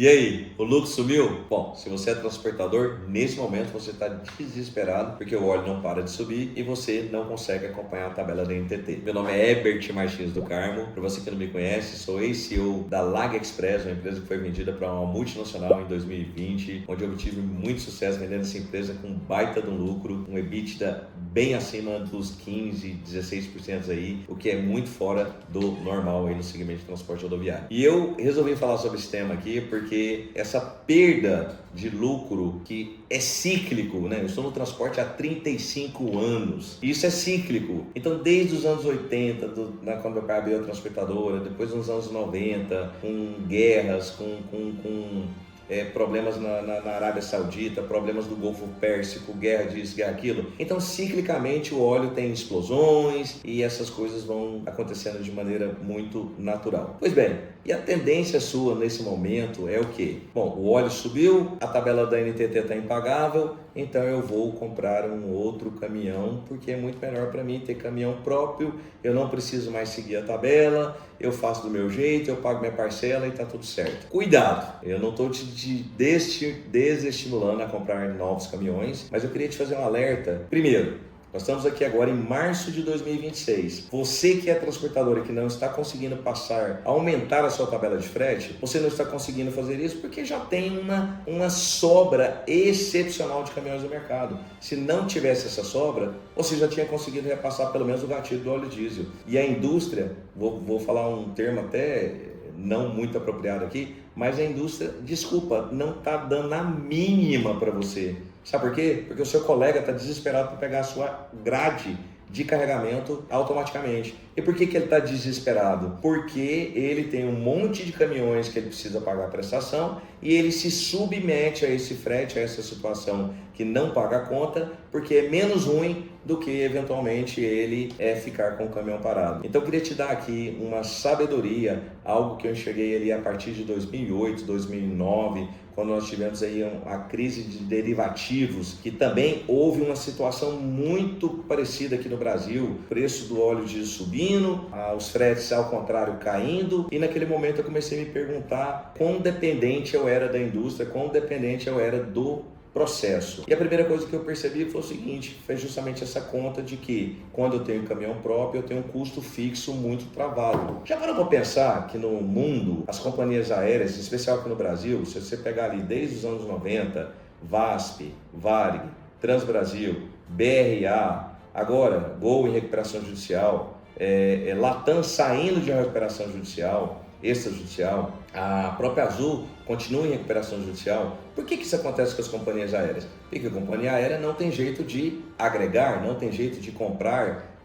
E aí, o lucro sumiu? Bom, se você é transportador, nesse momento você está desesperado porque o óleo não para de subir e você não consegue acompanhar a tabela da NTT. Meu nome é Herbert Martins do Carmo. Para você que não me conhece, sou ex-CEO da Lag Express, uma empresa que foi vendida para uma multinacional em 2020, onde eu tive muito sucesso vendendo essa empresa com baita de um lucro, um EBITDA bem acima dos 15, 16% aí, o que é muito fora do normal aí no segmento de transporte rodoviário. E eu resolvi falar sobre esse tema aqui porque essa perda de lucro que é cíclico, né? Eu estou no transporte há 35 anos. E isso é cíclico. Então, desde os anos 80, quando meu pai abriu a transportadora, depois nos anos 90, com guerras, com problemas na Arábia Saudita, problemas do Golfo Pérsico, guerra disso, guerra aquilo. Então, ciclicamente, o óleo tem explosões e essas coisas vão acontecendo de maneira muito natural. Pois bem, e a tendência sua nesse momento é o quê? Bom, o óleo subiu, a tabela da NTT está impagável, então eu vou comprar um outro caminhão, porque é muito melhor para mim ter caminhão próprio, eu não preciso mais seguir a tabela, eu faço do meu jeito, eu pago minha parcela e está tudo certo. Cuidado, eu não estou te desestimulando a comprar novos caminhões, mas eu queria te fazer um alerta. Primeiro, nós estamos aqui agora em março de 2026. Você que é transportador e que não está conseguindo aumentar a sua tabela de frete, você não está conseguindo fazer isso porque já tem uma sobra excepcional de caminhões no mercado. Se não tivesse essa sobra, você já tinha conseguido repassar pelo menos o gatilho do óleo diesel. E a indústria, vou falar um termo até não muito apropriado aqui, mas a indústria, desculpa, não está dando a mínima para você. Sabe por quê? Porque o seu colega está desesperado para pegar a sua grade de carregamento automaticamente. E por que ele está desesperado? Porque ele tem um monte de caminhões que ele precisa pagar a prestação e ele se submete a esse frete, a essa situação que não paga a conta, porque é menos ruim do que eventualmente ele ficar com o caminhão parado. Então eu queria te dar aqui uma sabedoria, algo que eu enxerguei ali a partir de 2008, 2009, quando nós tivemos aí a crise de derivativos, que também houve uma situação muito parecida aqui no Brasil, o preço do óleo diesel subindo, os fretes ao contrário caindo, e naquele momento eu comecei a me perguntar quão dependente eu era da indústria, quão dependente eu era do processo. E a primeira coisa que eu percebi foi o seguinte, foi justamente essa conta de que quando eu tenho caminhão próprio, eu tenho um custo fixo muito travado. Já parou para pensar que no mundo, as companhias aéreas, em especial aqui no Brasil, se você pegar ali desde os anos 90, VASP, Varig, Transbrasil, BRA, agora Gol em recuperação judicial, Latam saindo de uma recuperação judicial, extrajudicial, a própria Azul continua em recuperação judicial. Por que isso acontece com as companhias aéreas? Porque a companhia aérea não tem jeito de agregar, não tem jeito de comprar,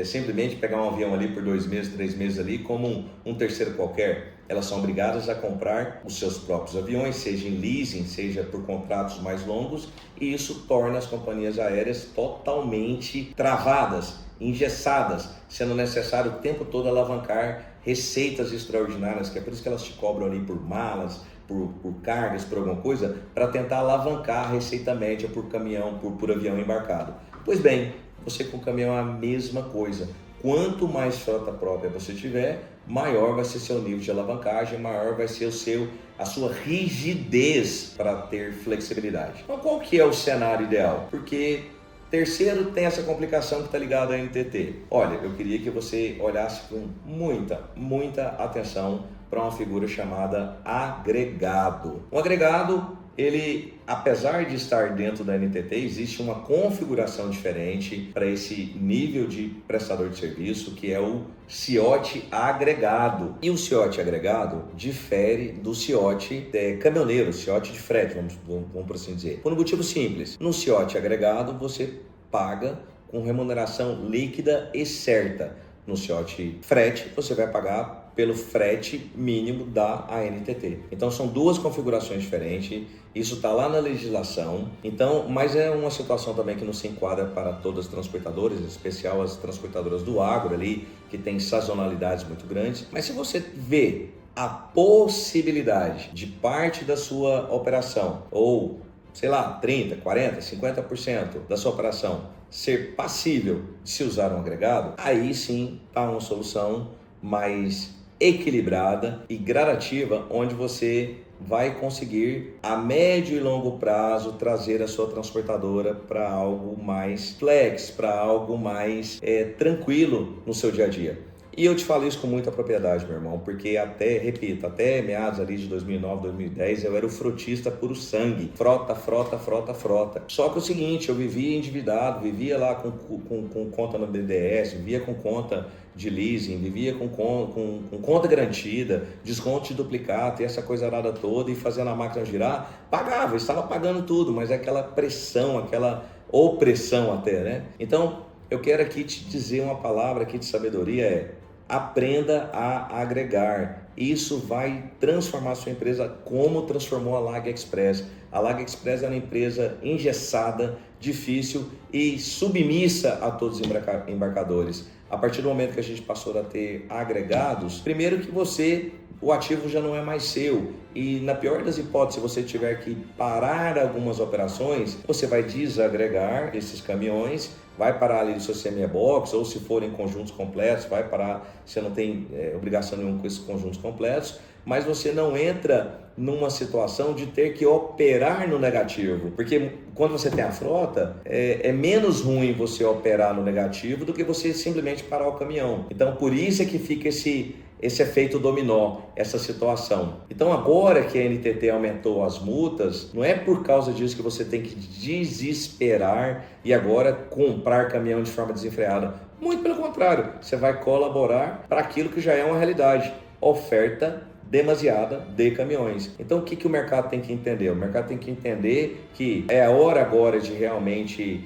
simplesmente pegar um avião ali por 2 meses, 3 meses ali, como um terceiro qualquer. Elas são obrigadas a comprar os seus próprios aviões, seja em leasing, seja por contratos mais longos, e isso torna as companhias aéreas totalmente travadas, engessadas, sendo necessário o tempo todo alavancar receitas extraordinárias, que é por isso que elas te cobram ali por malas, por cargas, por alguma coisa, para tentar alavancar a receita média por caminhão, por avião embarcado. Pois bem, você com o caminhão é a mesma coisa. Quanto mais frota própria você tiver, maior vai ser seu nível de alavancagem, maior vai ser a sua rigidez para ter flexibilidade. Então, qual que é o cenário ideal? Porque terceiro, tem essa complicação que está ligada à NTT. Olha, eu queria que você olhasse com muita atenção para uma figura chamada agregado. Um agregado, ele, apesar de estar dentro da NTT, existe uma configuração diferente para esse nível de prestador de serviço, que é o CIOT agregado. E o CIOT agregado difere do CIOT caminhoneiro, CIOT de frete, vamos por assim dizer. Por um motivo simples, no CIOT agregado você paga com remuneração líquida e certa. No CIOT frete você vai pagar pelo frete mínimo da ANTT. Então são duas configurações diferentes, isso está lá na legislação, então, mas é uma situação também que não se enquadra para todas as transportadoras, em especial as transportadoras do agro ali, que tem sazonalidades muito grandes. Mas se você vê a possibilidade de parte da sua operação, ou sei lá, 30%, 40%, 50% da sua operação ser passível de se usar um agregado, aí sim está uma solução mais equilibrada e gradativa, onde você vai conseguir, a médio e longo prazo, trazer a sua transportadora para algo mais flex, para algo mais tranquilo no seu dia a dia. E eu te falo isso com muita propriedade, meu irmão, porque até meados ali de 2009, 2010, eu era o frotista puro sangue. Frota. Só que é o seguinte, eu vivia endividado, vivia lá com conta no BNDES, vivia com conta de leasing, vivia com conta garantida, desconto de duplicata e essa coisa nada toda, e fazendo a máquina girar, estava pagando tudo, mas é aquela pressão, aquela opressão até, né? Então, eu quero aqui te dizer uma palavra aqui de sabedoria, aprenda a agregar. Isso vai transformar a sua empresa como transformou a Lag Express. A Lag Express é uma empresa engessada, difícil e submissa a todos os embarcadores. A partir do momento que a gente passou a ter agregados, primeiro que o ativo já não é mais seu, e na pior das hipóteses, se você tiver que parar algumas operações, você vai desagregar esses caminhões, vai parar ali no seu semi-box, ou se forem conjuntos completos, vai parar, você não tem obrigação nenhuma com esses conjuntos completos, mas você não entra numa situação de ter que operar no negativo, porque quando você tem a frota, é menos ruim você operar no negativo do que você simplesmente parar o caminhão. Então, por isso é que fica esse efeito dominó, essa situação. Então, agora que a NTT aumentou as multas, não é por causa disso que você tem que desesperar e agora comprar caminhão de forma desenfreada. Muito pelo contrário, você vai colaborar para aquilo que já é uma realidade, oferta demasiada de caminhões. Então, o que o mercado tem que entender? O mercado tem que entender que é a hora agora de realmente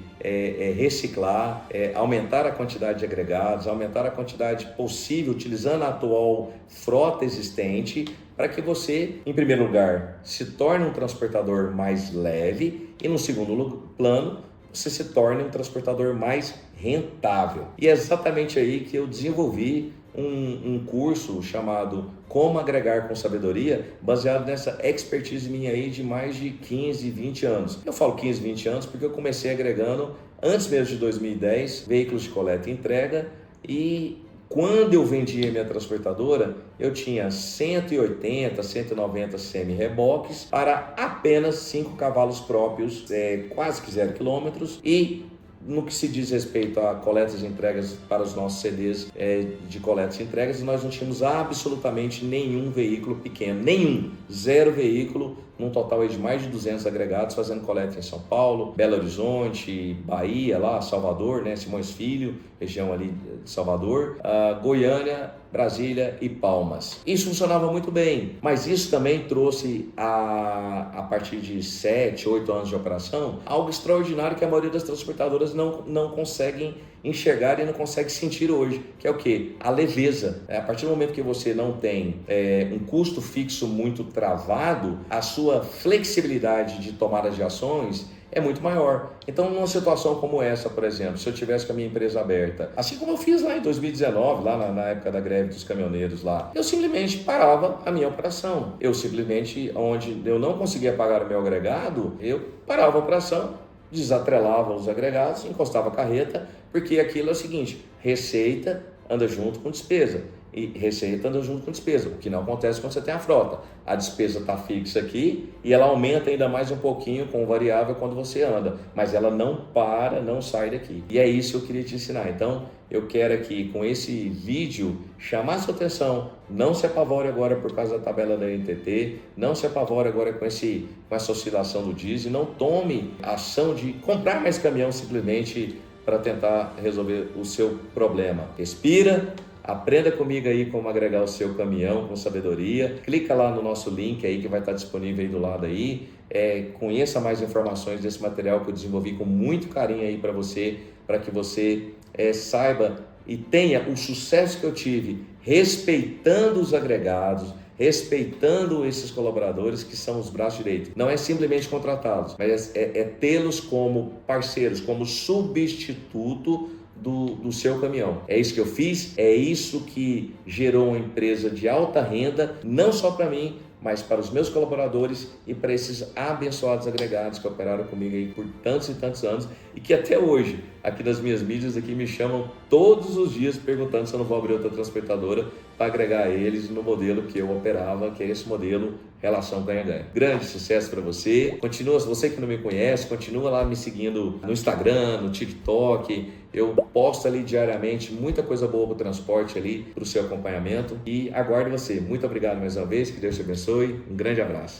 reciclar, aumentar a quantidade de agregados, aumentar a quantidade possível, utilizando a atual frota existente, para que você, em primeiro lugar, se torne um transportador mais leve e, no segundo plano, você se torne um transportador mais rentável. E é exatamente aí que eu desenvolvi um curso chamado Como Agregar com Sabedoria, baseado nessa expertise minha aí de mais de 15, 20 anos. Eu falo 15, 20 anos porque eu comecei agregando, antes mesmo de 2010, veículos de coleta e entrega, e quando eu vendia minha transportadora, eu tinha 180, 190 semi-reboques para apenas 5 cavalos próprios, quase que 0 quilômetros, e no que se diz respeito a coletas e entregas para os nossos CDs de coletas e entregas, nós não tínhamos absolutamente nenhum veículo pequeno, zero veículo, num total de mais de 200 agregados fazendo coleta em São Paulo, Belo Horizonte, Bahia, lá, Salvador, né, Simões Filho, região ali de Salvador, Goiânia, Brasília e Palmas. Isso funcionava muito bem, mas isso também trouxe, a partir de 7, 8 anos de operação, algo extraordinário que a maioria das transportadoras não conseguem enxergar e não consegue sentir hoje, que é o quê? A leveza. A partir do momento que você não tem um custo fixo muito travado, a sua flexibilidade de tomada de ações é muito maior. Então, numa situação como essa, por exemplo, se eu tivesse com a minha empresa aberta, assim como eu fiz lá em 2019, lá na época da greve dos caminhoneiros lá, eu simplesmente parava a minha operação. Eu simplesmente, onde eu não conseguia pagar o meu agregado, eu parava a operação, desatrelava os agregados, encostava a carreta, porque aquilo é o seguinte, receita anda junto com despesa. E receita anda junto com despesa, o que não acontece quando você tem a frota. A despesa está fixa aqui e ela aumenta ainda mais um pouquinho com o variável quando você anda, mas ela não sai daqui. E é isso que eu queria te ensinar. Então, eu quero aqui, com esse vídeo, chamar a sua atenção. Não se apavore agora por causa da tabela da NTT, não se apavore agora com essa oscilação do diesel, não tome a ação de comprar mais caminhão simplesmente para tentar resolver o seu problema. Respira. Aprenda comigo aí como agregar o seu caminhão com sabedoria. Clica lá no nosso link aí que vai estar disponível aí do lado aí. Conheça mais informações desse material que eu desenvolvi com muito carinho aí para que você saiba e tenha o sucesso que eu tive respeitando os agregados, respeitando esses colaboradores que são os braços direitos. Não é simplesmente contratá-los, mas é tê-los como parceiros, como substituto do seu caminhão. É isso que eu fiz, é isso que gerou uma empresa de alta renda, não só para mim, mas para os meus colaboradores e para esses abençoados agregados que operaram comigo aí por tantos e tantos anos e que até hoje aqui nas minhas mídias aqui me chamam todos os dias perguntando se eu não vou abrir outra transportadora para agregar eles no modelo que eu operava, que é esse modelo relação ganha-ganha. Grande sucesso para você. Continua, se você que não me conhece, continua lá me seguindo no Instagram, no TikTok. Eu posto ali diariamente muita coisa boa para o transporte ali, para o seu acompanhamento. E aguardo você. Muito obrigado mais uma vez. Que Deus te abençoe. Um grande abraço.